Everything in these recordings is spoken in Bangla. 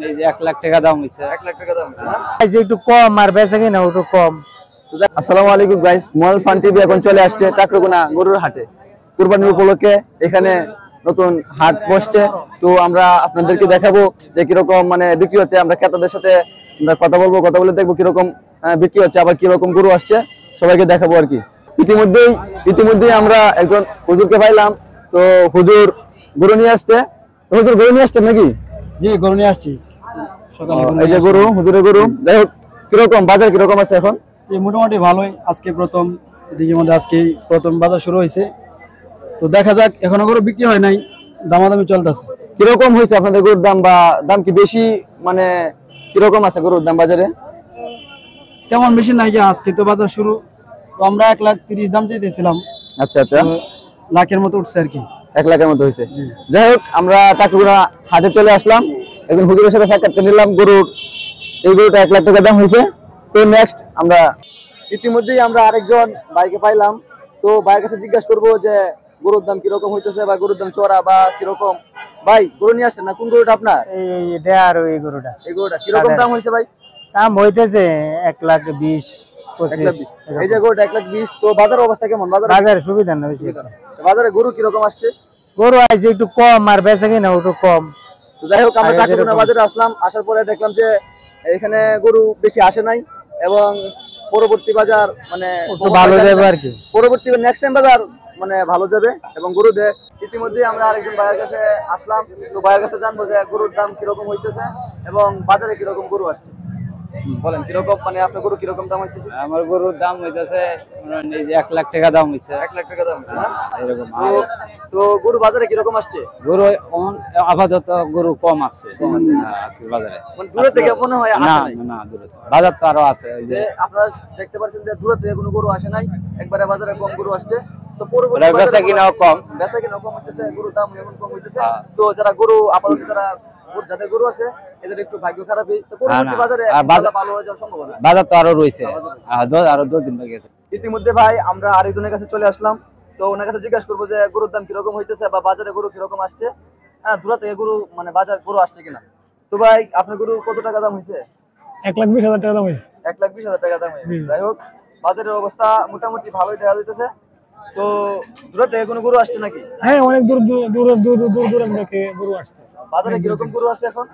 এই যে 1 লাখ টাকা দাম হইছে। 1 লাখ টাকা দাম হইছে না? এই যে একটু কম আর বেচা কিনা একটু কম। আসসালামু আলাইকুম গাইস, মল ফান টিভি এখন চলে আসছে টাকরুগোনা গরুর হাটে। কুরবানির উপলক্ষে এখানে নতুন হাট বসছে। তো আমরা আপনাদেরকে দেখাবো যে কিরকম মানে বিক্রি হচ্ছে। আমরা ক্রেতাদের সাথে আমরা কথা বলবো, কথা বলে দেখবো কিরকম বিক্রি হচ্ছে, আবার কিরকম গরু আসছে সবাইকে দেখাবো আর কি। ইতিমধ্যেই আমরা একজন হুজুরকে পাইলাম। তো হুজুর গরু নিয়ে আসছে। হুজুর গরু নিয়ে আসছেন নাকি? জি, গরু নিয়ে আসছি সকালে। এই যে গরু, হুজুরের গরু। যাই হোক, কিরকম বাজার কিরকম আছে এখন? মোটামুটি ভালোই। আজকে প্রথম এদিকের মধ্যে আজকে প্রথম বাজার শুরু হয়েছে। তো দেখা যাক, এখনো গরু বিক্রি হয় নাই, দামাদামি চলতেছে। কিরকম হয়েছে আপনাদের গরুর দাম, বা দাম কি বেশি, মানে কিরকম আছে গরুর দাম বাজারে? তেমন বেশি নাই, আজকে তো বাজার শুরু। তো আমরা 1,30,000 দাম চাইতেছিলাম। আচ্ছা আচ্ছা, লাখের মতো উঠছে আর কি। 1 লাখের মতো হয়েছে। যাই হোক, আমরা টাকরুগোনা হাটে চলে আসলাম, একজন হুজুরের সাথে সাক্ষাৎ নিলাম। এই গরুটা 1 লাখ টাকা দাম হয়েছে। তো নেক্সট আমরা ইতিমধ্যেই আমরা আরেকজন ভাইকে পাইলাম। তো ভাইয়ের কাছে জিজ্ঞাসা করবো যে গরুর দাম কিরকম হইতেছে, বা গরুর দাম চড়া বা কিরকম। ভাই গরু নিয়ে আসছেন না? কোন গরুটা আপনার? এইটা আর এই গরুটা। এই গরুটা কিরকম দাম হয়েছে ভাই? দাম হইতেছে 1,20,25। এই যে গরুটা 1,20,000। তো বাজার অবস্থা কেমন? বাজার সুবিধা না বেশি। বাজারে গরু কিরকম আসছে? গরু আইছে একটু কম আর বেচা কিনা একটু কম। তো যাই হোক, আমরা টাকরুগোনা বাজারে আসলাম। আসার পরে দেখলাম যে এখানে গরু বেশি আসে নাই, এবং পরবর্তী বাজার মানে ভালো যাবে আর কি। পরবর্তী নেক্সট টাইম বাজার মানে ভালো যাবে এবং গরু দেয়। ইতিমধ্যে আমরা আরেকজন ভাইয়ের কাছে আসলাম। তো ভাইয়ের কাছে জানবো যে গরুর দাম কিরকম হইতেছে এবং বাজারে কিরকম গরু আসছে। বলেন কিরকম, মানে আপনার গরু কিরকম দাম হইতেছে? আমার গরুর দাম হইতেছে 1 লাখ টাকা দাম হইছে। 1 লাখ টাকা দাম হইছে না? এরকম। তো গরু বাজারে কিরকম আসছে? গরু আপাতত গরু কম আসছে আজকে বাজারে। মানে দূরে থেকে মনে হয় আসে নাই? না, দূরে বাজার তো আরো আছে। ওই যে আপনারা দেখতে পাচ্ছেন যে দূরে থেকে কোনো গরু আসে নাই, একবারে বাজারে কম গরু আসছে। তো পরবর্তী বেচা কিনাও কম হইতেছে, গরুর দাম এমন কম হইতেছে। তো যারা গরু আপাতত যাদের গরু আছে এদের একটু ভাগ্য খারাপই। তো পরবর্তী বাজারে ভালো হয়ে যাওয়ার সম্ভাবনা। বাজার তো আরো রয়েছে, আরো 2 দিন বাকি আছে। ইতিমধ্যে ভাই আমরা আরেকজনের কাছে চলে আসলাম। তো ওনার কাছে জিজ্ঞাসা করবো যে গরুর দাম কিরকম হইতেছে, বা বাজারে গরু কিরকম আসছে। হ্যাঁ, দূরা থেকে গরু মানে বাজার গরু আসছে কিনা। তো ভাই আপনার গরু কত টাকা দাম হয়েছে? 1,20,000 টাকা দাম হয়েছে। 1,20,000 টাকা দাম হয়েছে। যাই হোক, বাজারের অবস্থা মোটামুটি ভালোই দেখা যাইতেছে। তো দূরা থেকে কোনো গরু আসছে নাকি? হ্যাঁ, অনেক দূর থেকে গরু আসছে। বাজারে কিরকম গরু আছে এখন?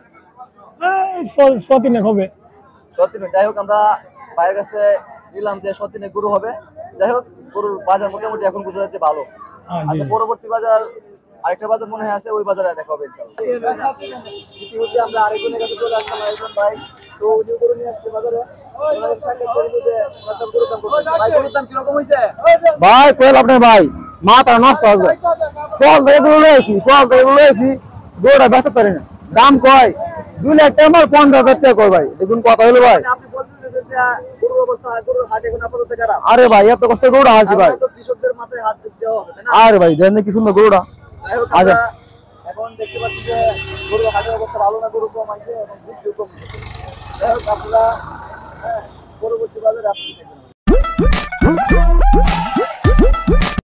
100 হবে। 100। যাই হোক, আমরা ভাইয়ের কাছে নিলাম যে 100 গরু হবে। যাই হোক, গরুর বাজার মোটামুটি এখন বোঝা যাচ্ছে ভালো। আচ্ছা, পরবর্তী বাজার আরেকটা বাজার মনে হয় আছে, ওই বাজারে দেখা হবে ইনশাআল্লাহ। ইতিমধ্যে আমরা আরেকজনের কাছে চলে আসলাম, আরেকজন ভাই। তো উনি গরু নিয়ে আসছে বাজারে। ওনাদের সাথে বলবো যে ওনার দাম গরুর দাম কত? ভাই গরুর দাম কিরকম হয়েছে? ভাই কইল আপনার ভাই মাথা নষ্ট হয়ে যায়। ফল থেকে গরু লইছি, গরুটা বেচতে পারি না। দাম কয় 2 লাখ টাকা, আমার 15,000 টাকা কয় ভাই। দেখুন কথা হলো ভাই। আপনি বলতেছেন যে গরুর অবস্থা, গরুর হাট এখন আপাতত খারাপ। আরে ভাই, এত কষ্ট গরুটা হাসি ভাই। তো কৃষকদের মাথায় হাত দেওয়া হবে, তাই না? আরে ভাই দেন কি সুন্দর গরুটা। যাই হোক, আমরা এখন দেখতে পাচ্ছি যে গরুর হাটের অবস্থা ভালো না, গরু কম আছে এবং বিক্রি কম। যাই হোক, আপনারা পরবর্তী বাজারে আপনি দেখবেন।